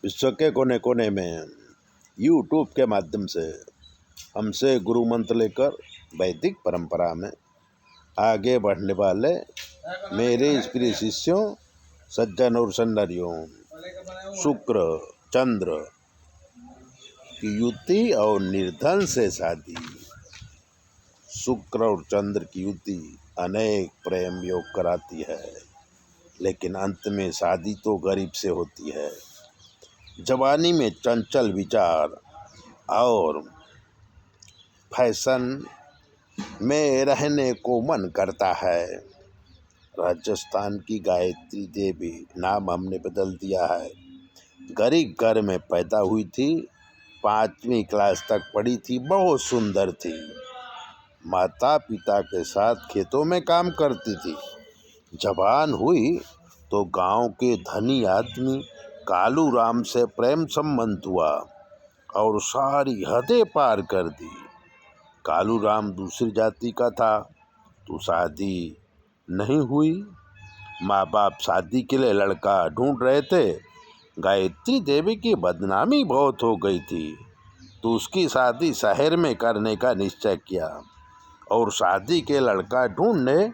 विश्व के कोने कोने में यूट्यूब के माध्यम से हमसे गुरु मंत्र लेकर वैदिक परंपरा में आगे बढ़ने वाले मेरे प्रिय शिष्यों, सज्जन और सन्नरियों, शुक्र चंद्र की युति और निर्धन से शादी। शुक्र और चंद्र की युति अनेक प्रेम योग कराती है, लेकिन अंत में शादी तो गरीब से होती है। जवानी में चंचल विचार और फैशन में रहने को मन करता है। राजस्थान की गायत्री देवी नाम हमने बदल दिया है। गरीब घर में पैदा हुई थी, 5वीं क्लास तक पढ़ी थी, बहुत सुंदर थी। माता पिता के साथ खेतों में काम करती थी। जवान हुई तो गांव के धनी आदमी कालू राम से प्रेम संबंध हुआ और सारी हदें पार कर दी। कालू राम दूसरी जाति का था तो शादी नहीं हुई। माँ बाप शादी के लिए लड़का ढूंढ रहे थे। गायत्री देवी की बदनामी बहुत हो गई थी तो उसकी शादी शहर में करने का निश्चय किया और शादी के लड़का ढूंढने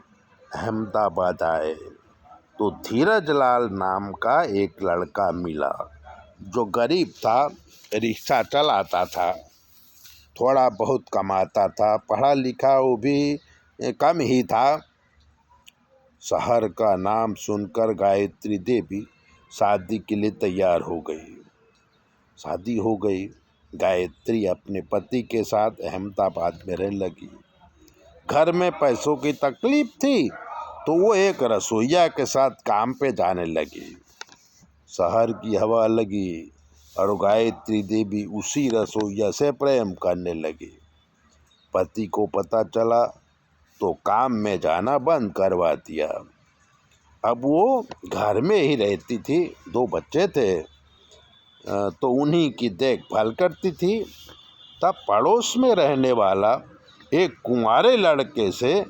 अहमदाबाद आए तो धीरज लाल नाम का एक लड़का मिला जो गरीब था, रिक्शा चलाता था, थोड़ा बहुत कमाता था, पढ़ा लिखा वो भी कम ही था। शहर का नाम सुनकर गायत्री देवी शादी के लिए तैयार हो गई। शादी हो गई। गायत्री अपने पति के साथ अहमदाबाद में रहने लगी। घर में पैसों की तकलीफ थी तो वो एक रसोइया के साथ काम पे जाने लगी। शहर की हवा लगी और गायत्री देवी उसी रसोइया से प्रेम करने लगी। पति को पता चला तो काम में जाना बंद करवा दिया। अब वो घर में ही रहती थी, 2 बच्चे थे तो उन्हीं की देखभाल करती थी। तब पड़ोस में रहने वाला एक कुंवारे लड़के से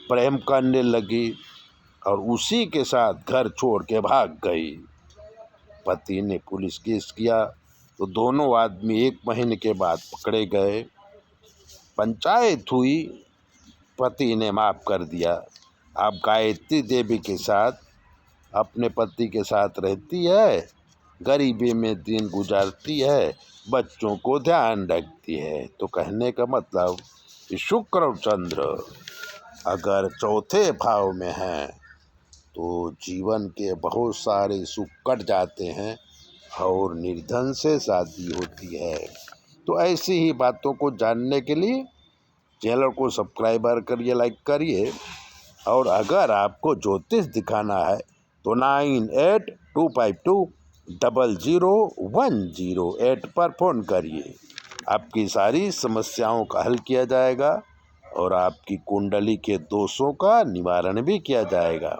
प्रेम करने लगी और उसी के साथ घर छोड़ के भाग गई। पति ने पुलिस केस किया तो दोनों आदमी 1 महीने के बाद पकड़े गए। पंचायत हुई, पति ने माफ़ कर दिया। अब गायत्री देवी के साथ अपने पति के साथ रहती है, गरीबी में दिन गुजारती है, बच्चों को ध्यान रखती है। तो कहने का मतलब कि शुक्र और चंद्र अगर चौथे भाव में हैं तो जीवन के बहुत सारे सुख कट जाते हैं और निर्धन से शादी होती है। तो ऐसी ही बातों को जानने के लिए चैनल को सब्सक्राइबर करिए, लाइक करिए। और अगर आपको ज्योतिष दिखाना है तो 9825200108 पर फ़ोन करिए। आपकी सारी समस्याओं का हल किया जाएगा और आपकी कुंडली के दोषों का निवारण भी किया जाएगा।